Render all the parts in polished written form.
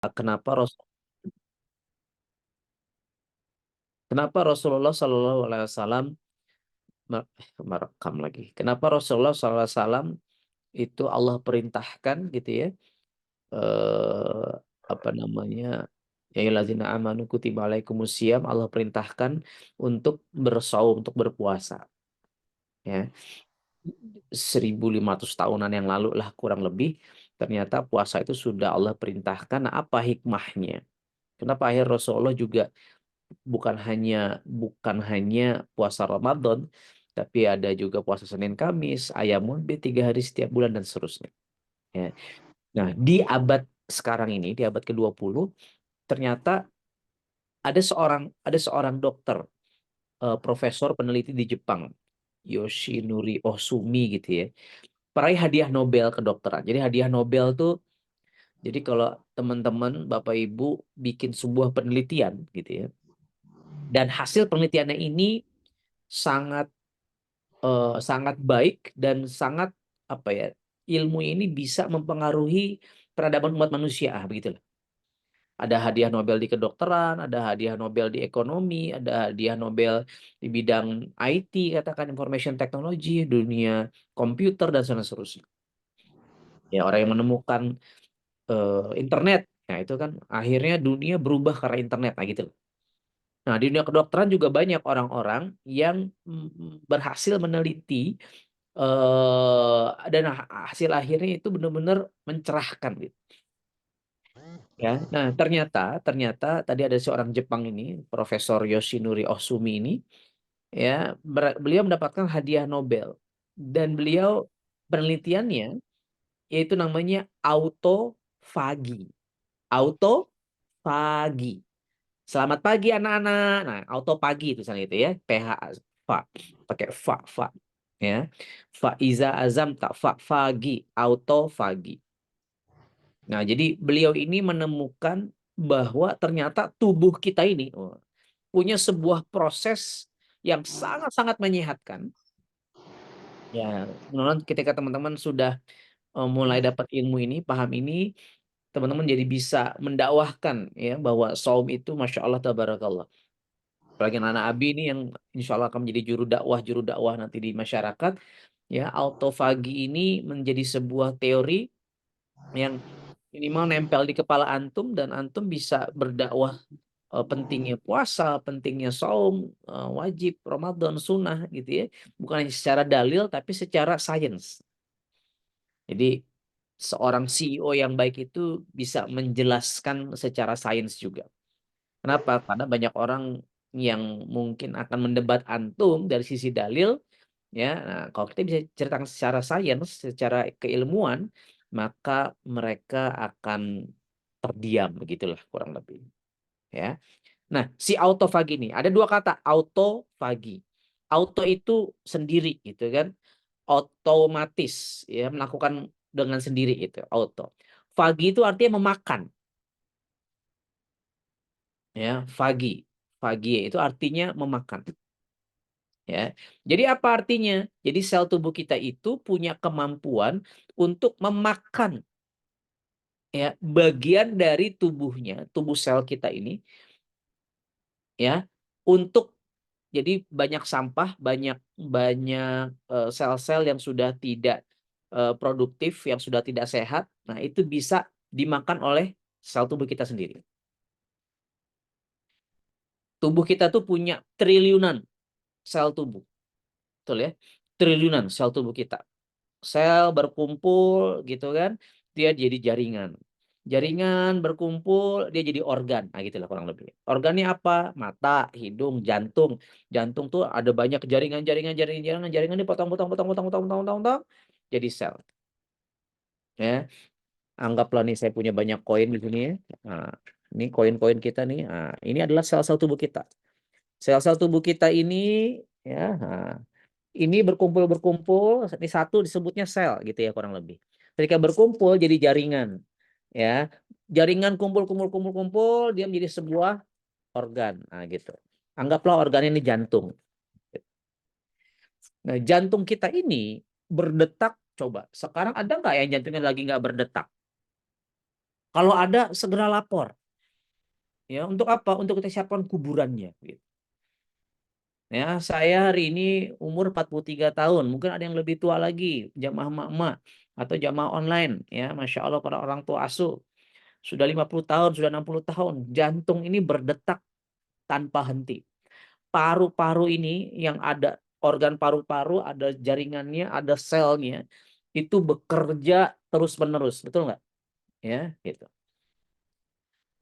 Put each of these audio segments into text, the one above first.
kenapa Rasulullah Shallallahu Alaihi Wasallam merekam lagi. Kenapa Rasulullah Shallallahu Alaihi Wasallam itu Allah perintahkan gitu ya, eh, apa namanya, ya ayyuhallazina amanu kutiba alaikumusiyam, Allah perintahkan untuk bersaum, untuk berpuasa, ya. 1500 tahunan yang lalu lah kurang lebih, ternyata puasa itu sudah Allah perintahkan. Nah, apa hikmahnya? Kenapa akhir Rasulullah juga bukan hanya puasa Ramadan, tapi ada juga puasa Senin Kamis, Ayamul Bid 3 hari setiap bulan dan seterusnya. Ya. Nah, di abad sekarang ini, di abad ke-20, ternyata ada seorang dokter, profesor peneliti di Jepang, Yoshinori Ohsumi gitu ya, peraih hadiah Nobel kedokteran. Jadi hadiah Nobel tuh, jadi kalau teman-teman Bapak Ibu bikin sebuah penelitian gitu ya, dan hasil penelitiannya ini sangat sangat baik dan sangat apa ya, ilmu ini bisa mempengaruhi peradaban umat manusia, begitulah. Ada hadiah Nobel di kedokteran, ada hadiah Nobel di ekonomi, ada hadiah Nobel di bidang IT, katakan information technology, dunia komputer dan seterusnya. Ya, orang yang menemukan internet, nah itu kan akhirnya dunia berubah karena internet, nah gitu. Nah, di dunia kedokteran juga banyak orang-orang yang berhasil meneliti, dan hasil akhirnya itu benar-benar mencerahkan gitu. Ya, nah ternyata ternyata tadi ada seorang Jepang ini, Profesor Yoshinori Ohsumi ini, ya, beliau mendapatkan hadiah Nobel, dan beliau penelitiannya yaitu namanya autofagi. Autofagi. Selamat pagi anak-anak. Nah, autopagi itu misalnya itu ya, PH, fa, pakai fa, ya. Iza azam tak fagi, autofagi. Nah, jadi beliau ini menemukan bahwa ternyata tubuh kita ini punya sebuah proses yang sangat-sangat menyehatkan. Ya, mudah-mudahan ketika teman-teman sudah mulai dapat ilmu ini, paham ini, teman-teman jadi bisa mendakwahkan ya bahwa saum itu masya Allah tabarakallah. Apalagi anak Abi ini yang insya Allah akan menjadi juru dakwah nanti di masyarakat. Ya, autofagi ini menjadi sebuah teori yang minimal nempel di kepala antum, dan antum bisa berdakwah pentingnya puasa, pentingnya saum, wajib, Ramadan, sunnah gitu ya. Bukan hanya secara dalil tapi secara sains. Jadi seorang CEO yang baik itu bisa menjelaskan secara sains juga. Kenapa? Karena banyak orang yang mungkin akan mendebat antum dari sisi dalil, ya. Nah, kalau kita bisa ceritakan secara sains, secara keilmuan, maka mereka akan terdiam, begitulah kurang lebih, ya. Nah, si autofagi ini ada dua kata, autofagi. Auto itu sendiri gitu kan, otomatis ya, melakukan dengan sendiri itu auto. Fagi itu artinya memakan, ya. Fagi itu artinya memakan, ya. Jadi apa artinya? Jadi sel tubuh kita itu punya kemampuan untuk memakan, ya, bagian dari tubuhnya, tubuh sel kita ini, ya, untuk jadi banyak sampah, banyak banyak sel-sel yang sudah tidak produktif, yang sudah tidak sehat. Nah, itu bisa dimakan oleh sel tubuh kita sendiri. Tubuh kita tuh punya triliunan sel tubuh, betul ya? Triliunan sel tubuh kita. Sel berkumpul gitu kan, dia jadi jaringan. Jaringan berkumpul, dia jadi organ. Nah, gitu lah kurang lebih. Organnya apa? Mata, hidung, jantung. Jantung tuh ada banyak jaringan, jaringan, jaringan, jaringan, jaringan dipotong, potong, potong, potong, potong, potong, potong, potong, jadi sel. Ya, anggaplah nih saya punya banyak koin di sini ya. Nah, ini koin-koin kita nih. Nah, ini adalah sel-sel tubuh kita. Sel-sel tubuh kita ini, ya. Nah, ini berkumpul-berkumpul, ini satu disebutnya sel gitu ya kurang lebih. Ketika berkumpul jadi jaringan, ya. Jaringan kumpul-kumpul-kumpul-kumpul, dia menjadi sebuah organ. Nah, gitu. Anggaplah organ ini jantung. Nah, jantung kita ini berdetak, coba. Sekarang ada nggak yang jantungnya lagi nggak berdetak? Kalau ada segera lapor. Ya, untuk apa? Untuk kita siapkan kuburannya. Gitu. Ya, saya hari ini umur 43 tahun. Mungkin ada yang lebih tua lagi, jamaah emak-emak atau jamaah online. Ya, Masya Allah para orang tua asuh. Sudah 50 tahun, sudah 60 tahun. Jantung ini berdetak tanpa henti. Paru-paru ini yang ada organ paru-paru, ada jaringannya, ada selnya, itu bekerja terus-menerus. Betul nggak? Ya, gitu.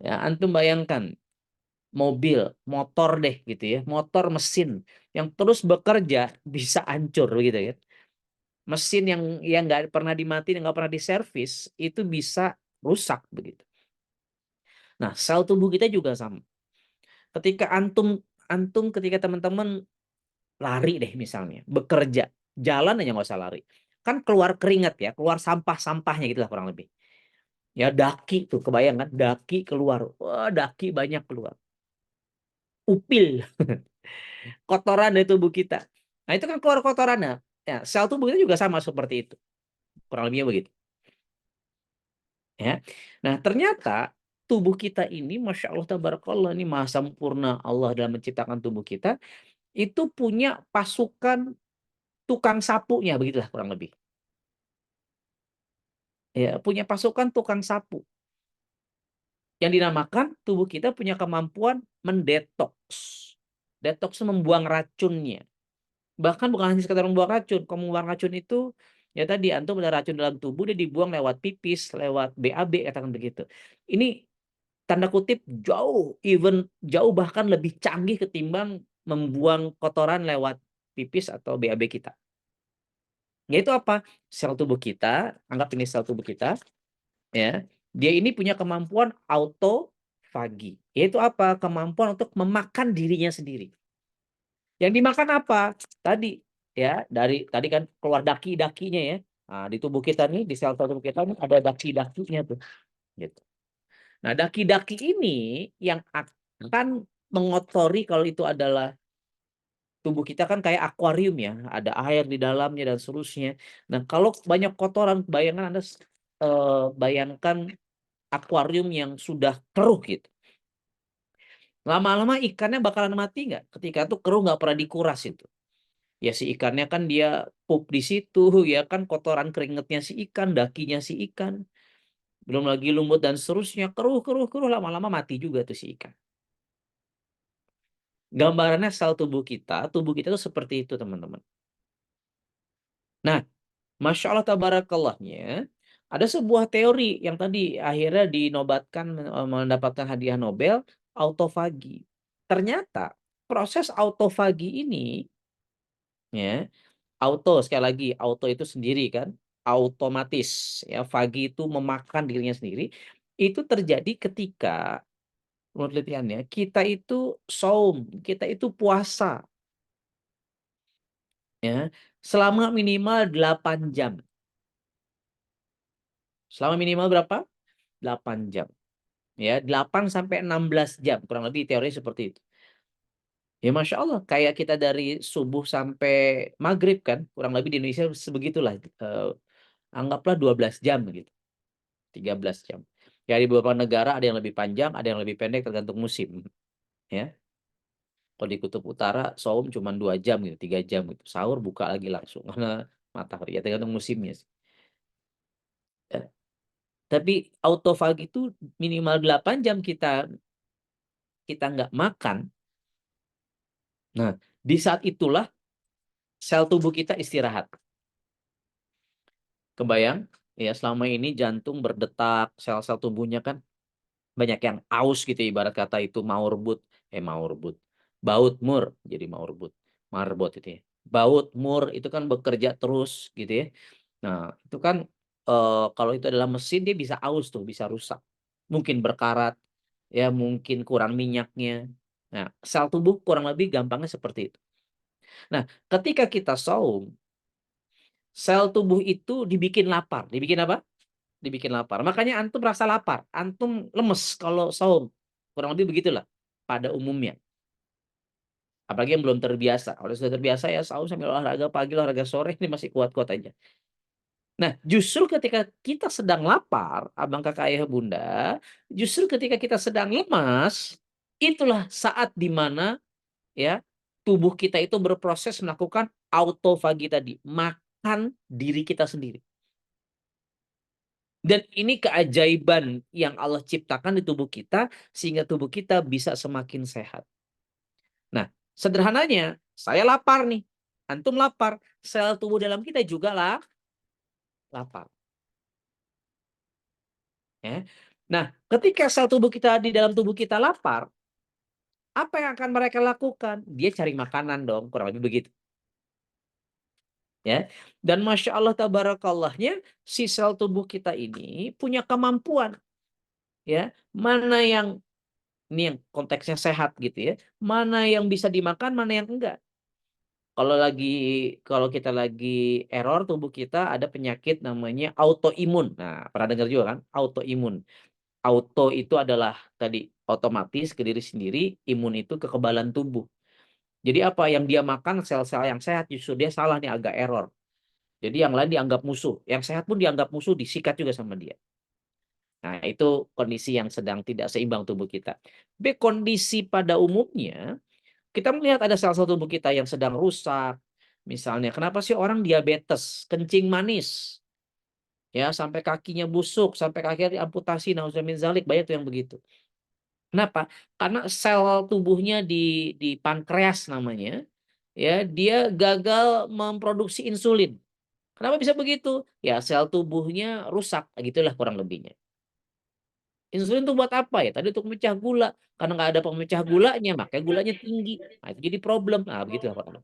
Ya, antum bayangkan mobil, motor deh gitu ya, motor mesin yang terus bekerja bisa hancur begitu ya. Mesin yang nggak pernah dimatiin, nggak pernah diservis itu bisa rusak begitu. Nah, sel tubuh kita juga sama. Ketika antum antum ketika teman-teman lari deh misalnya, bekerja, jalan aja nggak usah lari. Kan keluar keringat ya, keluar sampah-sampahnya gitu lah kurang lebih. Ya daki tuh, kebayang kan? Daki keluar. Wah, daki banyak keluar. Upil, kotoran dari tubuh kita. Nah, itu kan keluar kotorannya. Ya, sel tubuh kita juga sama seperti itu. Kurang lebihnya begitu. Ya. Nah, ternyata tubuh kita ini, Masya Allah, tabarakallah, ini maha sempurna Allah dalam menciptakan tubuh kita, itu punya pasukan tukang sapunya, begitulah kurang lebih. Ya, punya pasukan tukang sapu. Yang dinamakan tubuh kita punya kemampuan mendetoks. Detoks itu membuang racunnya. Bahkan bukan hanya sekedar membuang racun. Kalau membuang racun itu, ya tadi, antum ada racun dalam tubuh, dia dibuang lewat pipis, lewat BAB, katakan begitu. Ini tanda kutip jauh, even jauh bahkan lebih canggih ketimbang membuang kotoran lewat pipis atau BAB kita. Yaitu apa? Sel tubuh kita, anggap ini sel tubuh kita, ya. Dia ini punya kemampuan autofagi. Yaitu apa? Kemampuan untuk memakan dirinya sendiri. Yang dimakan apa? Tadi ya, dari tadi kan keluar daki-dakinya ya. Nah, di tubuh kita nih, di sel-sel tubuh kita nih ada daki-dakinya tuh, gitu. Nah, daki-daki ini yang akan mengotori, kalau itu adalah tubuh kita kan kayak akuarium ya, ada air di dalamnya dan seterusnya. Nah, kalau banyak kotoran, bayangkan Anda bayangkan akuarium yang sudah keruh gitu. Lama-lama ikannya bakalan mati nggak? Ketika itu keruh nggak pernah dikuras itu. Ya si ikannya kan dia pup di situ, ya kan kotoran keringetnya si ikan, dakinya si ikan, belum lagi lumut dan seterusnya, keruh keruh keruh, lama-lama mati juga tuh si ikan. Gambarannya sel tubuh kita tuh seperti itu teman-teman. Nah, Masya Allah tabarakallahnya, ada sebuah teori yang tadi akhirnya dinobatkan mendapatkan hadiah Nobel, autofagi. Ternyata proses autofagi ini, ya, auto, sekali lagi, auto itu sendiri kan, otomatis ya, fagi itu memakan dirinya sendiri. Itu terjadi ketika menurut penelitiannya kita itu saum, kita itu puasa ya, selama minimal 8 jam. Selama minimal berapa? 8 jam. Ya, 8 sampai 16 jam kurang lebih teori seperti itu. Ya Masya Allah, kayak kita dari subuh sampai maghrib kan, kurang lebih di Indonesia sebegitulah. Anggaplah 12 jam gitu. 13 jam. Ya di beberapa negara ada yang lebih panjang, ada yang lebih pendek tergantung musim. Ya, kalau di Kutub Utara saum cuma 2 jam gitu, 3 jam gitu. Sahur buka lagi langsung karena matahari. Ya tergantung musimnya sih. Ya. Tapi autofagi itu minimal 8 jam kita kita nggak makan. Nah, di saat itulah sel tubuh kita istirahat. Kebayang? Ya, selama ini jantung berdetak, sel-sel tubuhnya kan banyak yang aus gitu, ibarat kata itu mau rebut, mau rebut, baut mur jadi mau rebut, marbot itu ya, baut mur itu kan bekerja terus gitu ya. Nah itu kan kalau itu adalah mesin, dia bisa aus tuh, bisa rusak, mungkin berkarat ya, mungkin kurang minyaknya. Nah, sel tubuh kurang lebih gampangnya seperti itu. Nah, ketika kita saum, sel tubuh itu dibikin lapar. Dibikin apa? Dibikin lapar. Makanya antum rasa lapar, antum lemes kalau saum. Kurang lebih begitulah pada umumnya. Apalagi yang belum terbiasa. Kalau sudah terbiasa ya saum sambil olahraga pagi, olahraga sore, ini masih kuat-kuat aja. Nah, justru ketika kita sedang lapar, abang kakak ayah bunda, justru ketika kita sedang lemas, itulah saat di mana ya tubuh kita itu berproses melakukan autofagi tadi, makan diri kita sendiri. Dan ini keajaiban yang Allah ciptakan di tubuh kita sehingga tubuh kita bisa semakin sehat. Nah, sederhananya, saya lapar nih. Antum lapar, sel tubuh dalam kita juga lah lapar. Ya. Nah, ketika sel tubuh kita di dalam tubuh kita lapar, apa yang akan mereka lakukan? Dia cari makanan dong, kurang lebih begitu. Ya. Dan Masya Allah tabarakallahnya, si sel tubuh kita ini punya kemampuan. Ya, mana yang ini yang konteksnya sehat gitu ya. Mana yang bisa dimakan, mana yang enggak. Kalau lagi kalau kita lagi error tubuh kita ada penyakit namanya autoimun. Nah, pernah dengar juga kan? Autoimun. Auto itu adalah tadi otomatis ke diri sendiri, imun itu kekebalan tubuh. Jadi apa yang dia makan sel-sel yang sehat justru dia salah nih agak error. Jadi yang lain dianggap musuh, yang sehat pun dianggap musuh, disikat juga sama dia. Nah, itu kondisi yang sedang tidak seimbang tubuh kita. B, kondisi pada umumnya kita melihat ada sel-sel tubuh kita yang sedang rusak. Misalnya, kenapa sih orang diabetes, kencing manis, ya sampai kakinya busuk, sampai kakinya diamputasi, nauzubillah min zalik, banyak tuh yang begitu. Kenapa? Karena sel tubuhnya di pankreas namanya, ya dia gagal memproduksi insulin. Kenapa bisa begitu? Ya sel tubuhnya rusak, gitulah kurang lebihnya. Insulin itu buat apa ya? Tadi untuk pemecah gula. Karena nggak ada pemecah gulanya, makanya gulanya tinggi. Nah, itu jadi problem. Nah, begitu lah.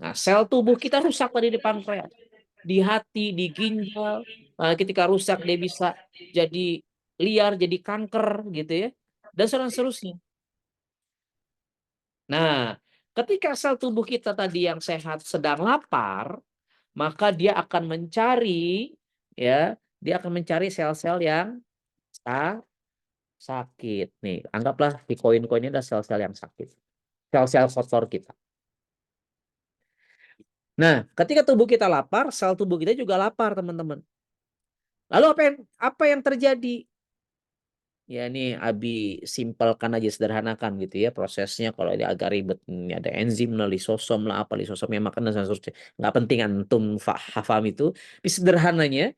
Nah, sel tubuh kita rusak tadi di pankreas, di hati, di ginjal. Nah, ketika rusak dia bisa jadi liar, jadi kanker gitu ya. Dan seterusnya. Nah, ketika sel tubuh kita tadi yang sehat sedang lapar, maka dia akan mencari ya, dia akan mencari sel-sel yang sakit. Nih, anggaplah di koin-koin ini adalah sel-sel yang sakit. Sel-sel kotor kita. Nah, ketika tubuh kita lapar, sel tubuh kita juga lapar, teman-teman. Lalu apa yang terjadi? Ya ini Abi simpelkan aja, sederhanakan gitu ya prosesnya. Kalau ini agak ribet, ini ada enzim lah, lisosom lah, apa lisosom yang makan dan seterusnya. Nggak penting antum hafam itu. Tapi sederhananya,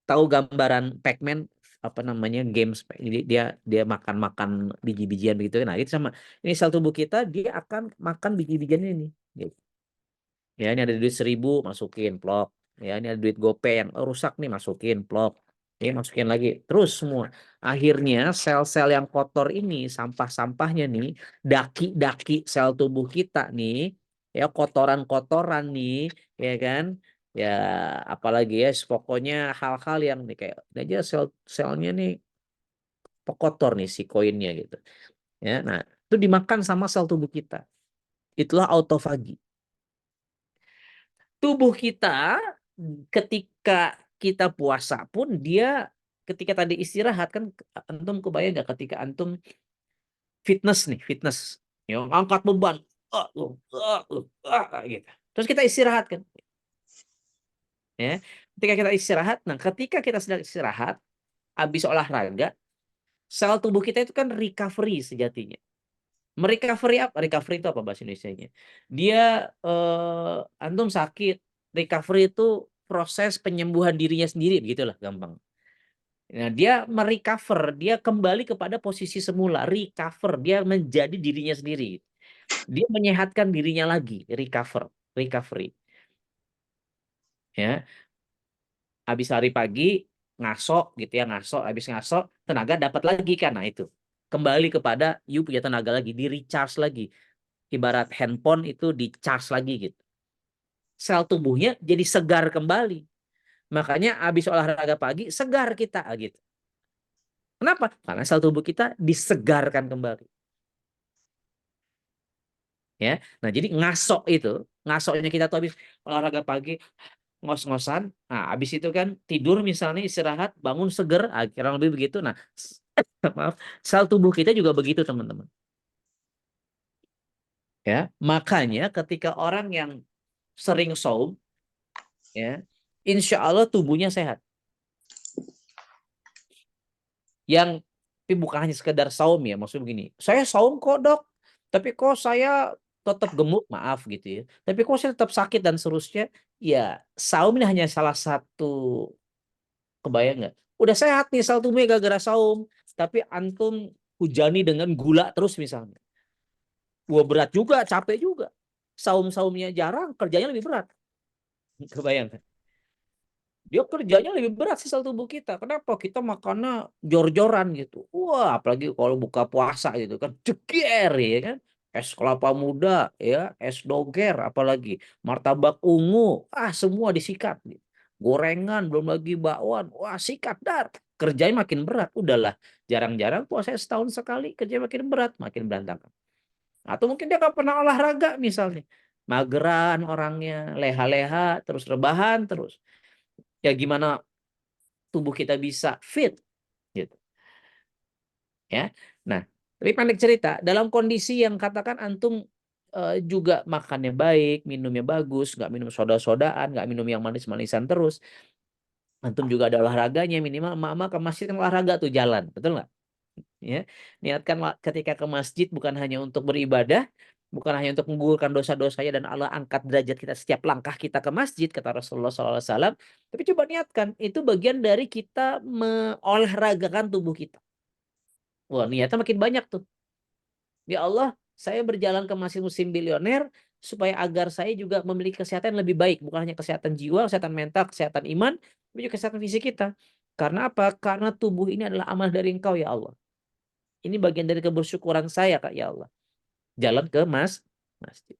tahu gambaran Pac-Man apa namanya games, jadi dia makan biji-bijian begitu. Nah itu sama, ini sel tubuh kita dia akan makan biji-bijian ini. Gitu. Ya ini ada duit 1.000 masukin plok. Ya ini ada duit GoPay yang rusak nih masukin plok. Ya masukin lagi terus semua. Akhirnya sel-sel yang kotor ini, sampah-sampahnya nih, daki-daki sel tubuh kita nih, ya kotoran-kotoran nih, ya kan? Ya apalagi ya pokoknya hal-hal yang nih kayak aja sel-selnya nih kotor nih si koinnya gitu. Ya, nah itu dimakan sama sel tubuh kita. Itulah autofagi. Tubuh kita ketika kita puasa pun dia ketika tadi istirahat kan, antum kebayang nggak ketika antum fitness ya angkat beban, gitu, terus kita istirahat kan, ya ketika kita istirahat, nah ketika kita sedang istirahat habis olahraga, sel tubuh kita itu kan recovery sejatinya. Merecovery apa? Recovery itu apa bahasa Indonesianya? Dia antum sakit, recovery itu proses penyembuhan dirinya sendiri, begitulah gampang. Nah, dia merecover, dia kembali kepada posisi semula, recover, dia menjadi dirinya sendiri. Dia menyehatkan dirinya lagi, recovery. Ya, habis hari pagi ngasok gitu ya, habis ngasok tenaga dapat lagi kan. Nah, itu. Kembali kepada you punya tenaga lagi, di recharge lagi. Ibarat handphone itu di charge lagi gitu. Sel tubuhnya jadi segar kembali. Makanya habis olahraga pagi segar kita gitu. Kenapa? Karena sel tubuh kita disegarkan kembali. Ya. Nah, jadi ngasoknya kita tuh habis olahraga pagi, ngos-ngosan. Nah, habis itu kan tidur misalnya, istirahat, bangun seger, kurang lebih begitu. Nah, maaf, sel tubuh kita juga begitu, teman-teman. Ya, makanya ketika orang yang sering saum, ya insya Allah tubuhnya sehat. Yang tapi bukan hanya sekedar saum ya, maksudnya begini, saya saum kok dok, tapi kok saya tetap gemuk, maaf gitu ya, tapi kok saya tetap sakit dan seterusnya. Ya saum ini hanya salah satu, kebayang nggak? Udah sehat nih sel tubuhnya gara-gara saum, tapi antum hujani dengan gula terus misalnya. Wah berat juga, capek juga. Saum-saumnya jarang, kerjanya lebih berat. Kebayang kan? Dia kerjanya lebih berat sih sel tubuh kita. Kenapa? Kita makannya jor-joran gitu. Wah, apalagi kalau buka puasa gitu kan, ceger ya kan. Es kelapa muda, ya, es doger, apalagi martabak ungu, semua disikat. Gorengan, belum lagi bakwan, wah sikat dar. Kerjanya makin berat. Udahlah, jarang-jarang puasa setahun sekali, kerja makin berat, makin berantakan. Atau mungkin dia nggak pernah olahraga misalnya. Mageran orangnya, leha-leha, terus rebahan terus. Ya gimana tubuh kita bisa fit gitu ya. Nah, tapi pendek cerita, dalam kondisi yang katakan antum juga makannya baik, minumnya bagus, nggak minum soda-sodaan, nggak minum yang manis-manisan terus, antum juga ada olahraganya, minimal emak-emak ke masjid kan olahraga tuh jalan, betul nggak? Ya, niatkan ketika ke masjid bukan hanya untuk beribadah, bukan hanya untuk menggugurkan dosa-dosanya dan Allah angkat derajat kita setiap langkah kita ke masjid kata Rasulullah SAW, tapi coba niatkan itu bagian dari kita mengolahragakan tubuh kita. Wah, niatnya makin banyak tuh. Ya Allah, saya berjalan ke masjid Muslim Bilioner supaya agar saya juga memiliki kesehatan yang lebih baik, bukan hanya kesehatan jiwa, kesehatan mental, kesehatan iman, tapi juga kesehatan fisik kita. Karena apa? Karena tubuh ini adalah amal dari Engkau ya Allah. Ini bagian dari kebersyukuran saya Kak ya Allah. Jalan ke masjid.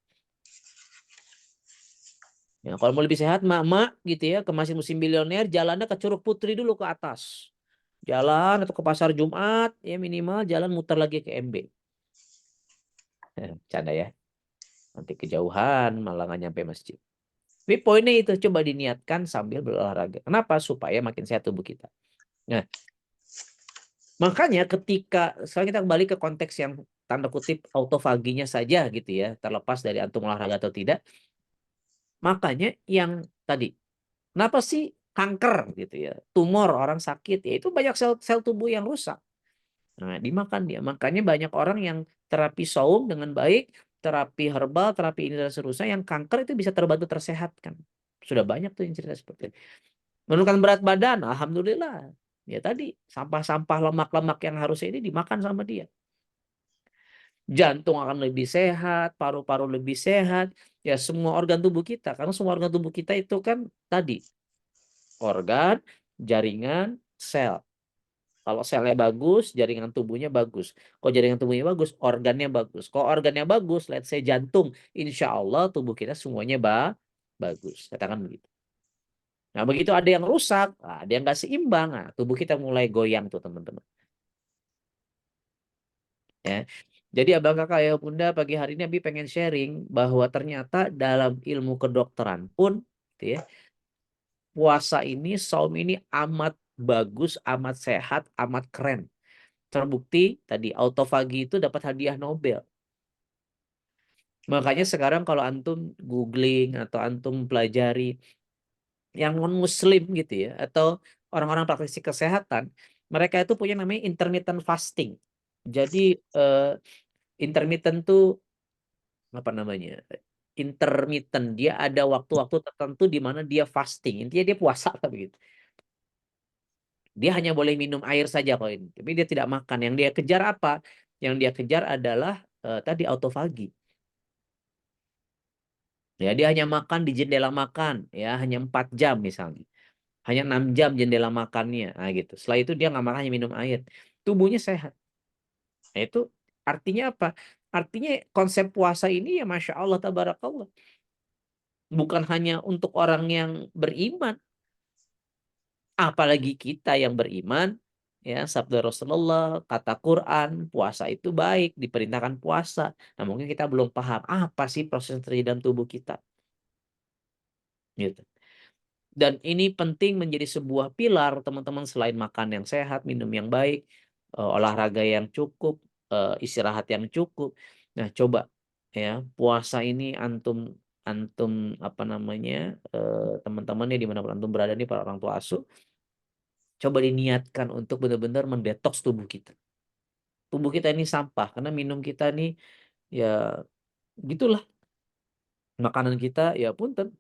Ya, kalau mau lebih sehat, mak-mak gitu ya, ke Masjid Muslim Bilioner, jalannya ke Curug Putri dulu ke atas. Jalan atau ke Pasar Jumat, ya minimal jalan muter lagi ke MB. Canda ya. Nanti kejauhan malah nggak nyampe masjid. Tapi poinnya itu, coba diniatkan sambil berolahraga. Kenapa? Supaya makin sehat tubuh kita. Nah, makanya ketika, sekarang kita kembali ke konteks yang tanda kutip autofaginya saja gitu ya, terlepas dari antum olahraga atau tidak. Makanya yang tadi, kenapa sih kanker gitu ya, tumor orang sakit, ya itu banyak sel tubuh yang rusak. Nah, dimakan dia. Makanya banyak orang yang terapi saum dengan baik, terapi herbal, terapi ini dan seterusnya, yang kanker itu bisa terbantu tersehatkan. Sudah banyak tuh yang cerita seperti itu. Menurunkan berat badan, alhamdulillah. Ya tadi, sampah-sampah lemak-lemak yang harusnya ini dimakan sama dia. Jantung akan lebih sehat, paru-paru lebih sehat, ya semua organ tubuh kita. Karena semua organ tubuh kita itu kan tadi, organ, jaringan, sel. Kalau selnya bagus, jaringan tubuhnya bagus. Kalau jaringan tubuhnya bagus, organnya bagus. Kalau organnya bagus, let's say jantung, insya Allah tubuh kita semuanya bagus. Katakan begitu. Nah, begitu ada yang rusak, ada yang nggak seimbang, nah, tubuh kita mulai goyang tuh teman-teman. Ya. Jadi abang kakak ya bunda, pagi hari ini Abi pengen sharing bahwa ternyata dalam ilmu kedokteran pun, gitu ya, puasa ini, saum ini amat bagus, amat sehat, amat keren. Terbukti tadi autofagi itu dapat hadiah Nobel. Makanya sekarang kalau antum googling atau antum pelajari yang non muslim gitu ya, atau orang-orang praktisi kesehatan, mereka itu punya namanya intermittent fasting. Jadi intermittent tuh apa namanya? Intermittent, dia ada waktu-waktu tertentu di mana dia fasting. Intinya dia puasa lah begitu. Dia hanya boleh minum air saja kalau ini, tapi dia tidak makan. Yang dia kejar apa? Yang dia kejar adalah tadi autofagi. Ya, dia hanya makan di jendela makan, ya hanya 4 jam misalnya. Hanya 6 jam jendela makannya. Nah, gitu. Setelah itu dia nggak makan, hanya minum air. Tubuhnya sehat. Nah, itu artinya apa? Artinya konsep puasa ini ya Masya Allah, tabarakallah. Bukan hanya untuk orang yang beriman. Apalagi kita yang beriman. Ya, sabda Rasulullah, kata Quran, puasa itu baik, diperintahkan puasa. Nah, mungkin kita belum paham apa sih proses yang terjadi dalam tubuh kita. Gitu. Dan ini penting menjadi sebuah pilar teman-teman, selain makan yang sehat, minum yang baik, olahraga yang cukup, istirahat yang cukup. Nah, coba ya, puasa ini antum antum apa namanya teman-teman ya dimanapun antum berada nih para orang tua asuh, coba diniatkan untuk benar-benar mendetoks tubuh kita. Tubuh kita ini sampah karena minum kita nih ya gitulah, makanan kita ya punten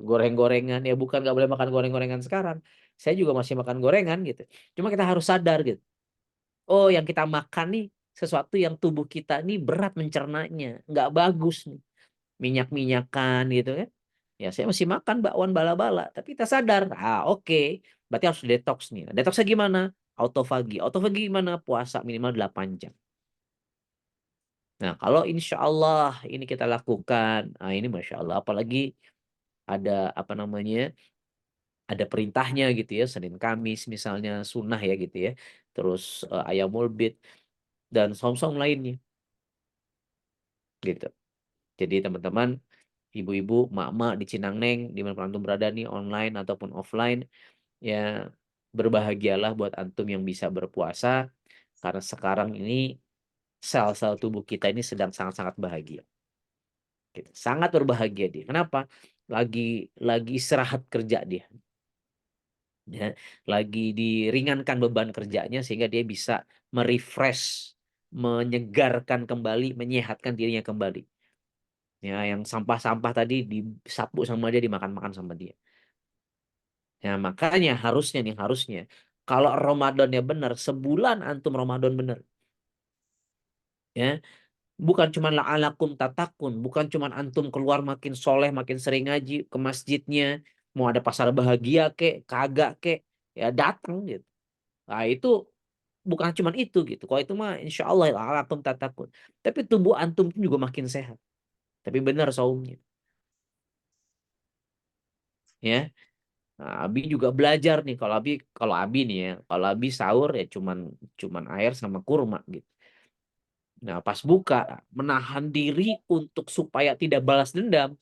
goreng-gorengan ya, bukan nggak boleh makan goreng-gorengan sekarang. Saya juga masih makan gorengan gitu. Cuma kita harus sadar gitu. Oh, yang kita makan nih sesuatu yang tubuh kita nih berat mencernanya, nggak bagus nih. Minyak-minyakan gitu kan. Ya saya masih makan bakwan bala-bala, tapi kita sadar, oke, berarti harus detox nih. Detoxnya gimana? Autofagi. Autofagi gimana? Puasa minimal 8 jam. Nah, kalau insya Allah ini kita lakukan, ini Masya Allah, apalagi ada apa namanya, ada perintahnya gitu ya, Senin Kamis misalnya sunnah ya gitu ya, terus ayamul bid dan saum-saum lainnya gitu. Jadi teman-teman, ibu-ibu, mak-mak di Cinangneng, di mana antum berada nih, online ataupun offline, ya berbahagialah buat antum yang bisa berpuasa, karena sekarang ini sel-sel tubuh kita ini sedang sangat-sangat bahagia. Gitu. Sangat berbahagia dia. Kenapa? Lagi istirahat kerja dia. Ya, lagi diringankan beban kerjanya sehingga dia bisa merefresh, menyegarkan kembali, menyehatkan dirinya kembali. Ya, yang sampah-sampah tadi disapu sama dia, dimakan-makan sama dia. Ya, makanya harusnya kalau Ramadannya benar, sebulan antum Ramadan benar. Ya, bukan cuma la'alakum tatakun, bukan cuma antum keluar makin soleh, makin sering ngaji ke masjidnya, mau ada pasar bahagia kek, kagak kek, ya datang gitu. Nah, itu bukan cuma itu gitu. Kalau itu mah insya Allah la'alakum tatakun. Tapi tubuh antum juga makin sehat. Tapi benar saumnya. Ya, nah, Abi juga belajar nih. Kalau Abi nih ya, kalau Abi sahur ya cuman air sama kurma gitu. Nah, pas buka menahan diri untuk supaya tidak balas dendam.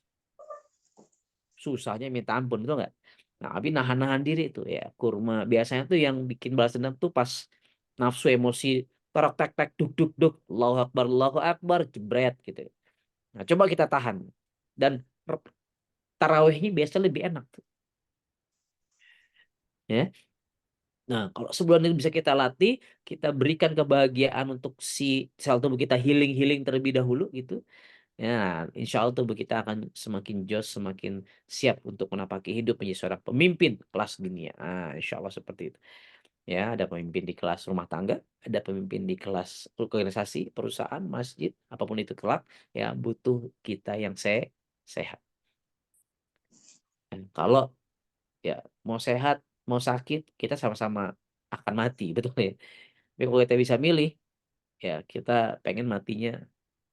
Susahnya minta ampun itu enggak. Nah, Abi nahan-nahan diri tuh ya. Kurma biasanya tuh yang bikin balas dendam tuh pas nafsu emosi torok tek tek duk duk duk, Allahu Akbar jebret gitu. Nah, coba kita tahan. Dan tarawihnya biasanya lebih enak tuh. Ya. Nah, kalau sebulan itu bisa kita latih, kita berikan kebahagiaan untuk si sel tubuh kita healing terlebih dahulu gitu. Ya, insya Allah tubuh kita akan semakin jos, semakin siap untuk menapaki hidup menjadi seorang pemimpin kelas dunia. Insya Allah seperti itu. Ya, ada pemimpin di kelas rumah tangga, ada pemimpin di kelas organisasi, perusahaan, masjid, apapun itu kelak, ya butuh kita yang sehat. Dan kalau ya mau sehat, mau sakit, kita sama-sama akan mati, betul ya. Tapi kalau kita bisa milih, ya kita pengen matinya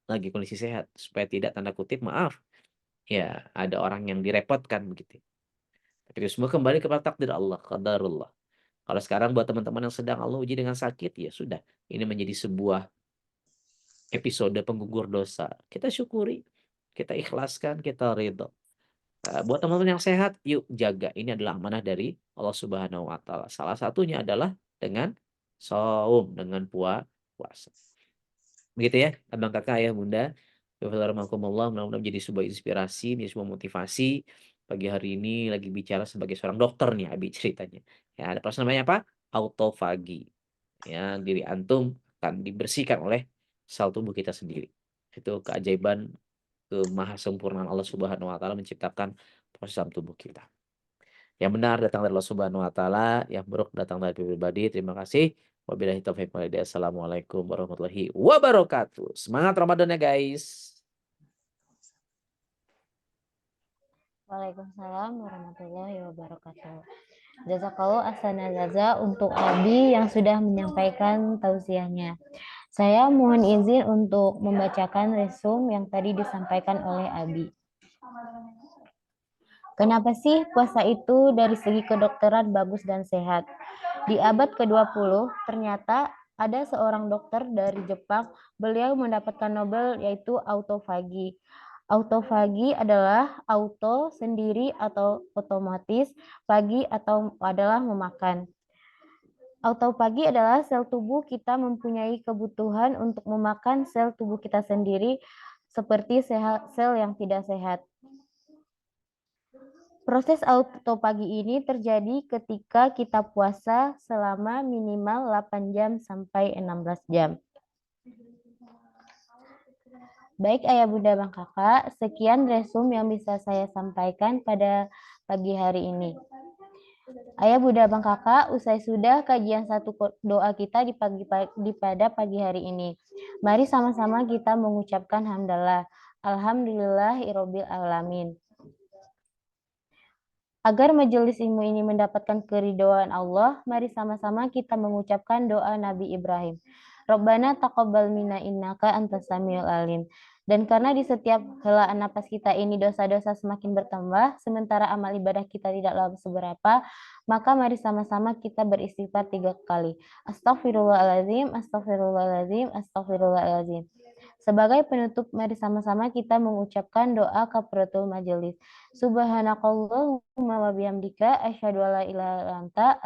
lagi kondisi sehat, supaya tidak tanda kutip maaf, ya ada orang yang direpotkan begitu. Tapi itu semua kembali kepada takdir Allah, qadarullah. Kalau sekarang buat teman-teman yang sedang Allah uji dengan sakit, ya sudah. Ini menjadi sebuah episode penggugur dosa. Kita syukuri, kita ikhlaskan, kita ridho. Buat teman-teman yang sehat, yuk jaga. Ini adalah amanah dari Allah Subhanahu wa Ta'ala. Salah satunya adalah dengan saum, dengan puasa. Begitu ya, abang kakak ayah bunda. Bismillahirrahmanirrahim. Mudah-mudahan menjadi sebuah inspirasi, menjadi sebuah motivasi. Pagi hari ini lagi bicara sebagai seorang dokter nih, Abi ceritanya. Ya, ada proses namanya apa? Autofagi. Ya, diri antum akan dibersihkan oleh sel tubuh kita sendiri. Itu keajaiban kemahasempurnaan Allah Subhanahu wa taala menciptakan proses dalam tubuh kita. Yang benar datang dari Allah Subhanahu wa taala, yang buruk datang dari pribadi. Terima kasih. Wabillahi taufiq wal hidayah. Assalamualaikum warahmatullahi wabarakatuh. Semangat Ramadan ya guys. Waalaikumsalam warahmatullahi wabarakatuh. Jazakallah asana jaza untuk Abi yang sudah menyampaikan tausiahnya. Saya mohon izin untuk membacakan resume yang tadi disampaikan oleh Abi. Kenapa sih puasa itu dari segi kedokteran bagus dan sehat? Di abad ke-20, ternyata ada seorang dokter dari Jepang, beliau mendapatkan Nobel yaitu autofagi. Autofagi adalah auto sendiri atau otomatis, pagi atau adalah memakan. Autofagi adalah sel tubuh kita mempunyai kebutuhan untuk memakan sel tubuh kita sendiri seperti sel yang tidak sehat. Proses auto pagi ini terjadi ketika kita puasa selama minimal 8 jam sampai 16 jam. Baik Ayah Bunda Bang Kakak, sekian resume yang bisa saya sampaikan pada pagi hari ini. Ayah Bunda Bang Kakak, usai sudah kajian satu doa kita pada pagi hari ini. Mari sama-sama kita mengucapkan hamdalah. Alhamdulillahirabbil alamin. Agar majelis ilmu ini mendapatkan keridhaan Allah, mari sama-sama kita mengucapkan doa Nabi Ibrahim. Rabbana taqabbal minna innaka antas samiul alim. Dan karena di setiap helaan napas kita ini dosa-dosa semakin bertambah, sementara amal ibadah kita tidaklah seberapa, maka mari sama-sama kita beristighfar 3 kali. Astaghfirullahaladzim, astaghfirullahaladzim, astaghfirullahaladzim. Sebagai penutup, mari sama-sama kita mengucapkan doa kafaratul majelis. Subhanakallahumma wa bihamdika asyhadu an la ilaha illa anta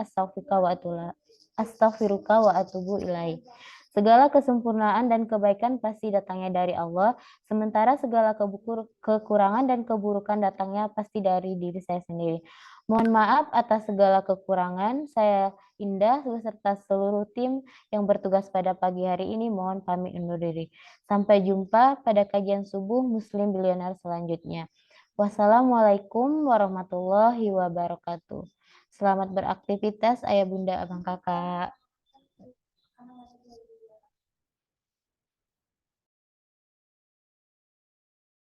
astaghfiruka wa atubu ilaik. Segala kesempurnaan dan kebaikan pasti datangnya dari Allah, sementara segala kekurangan dan keburukan datangnya pasti dari diri saya sendiri. Mohon maaf atas segala kekurangan. Saya Indah beserta seluruh tim yang bertugas pada pagi hari ini mohon pamit undur diri. Sampai jumpa pada kajian subuh Muslim Bilioner selanjutnya. Wassalamualaikum warahmatullahi wabarakatuh. Selamat beraktivitas Ayah Bunda Abang Kakak.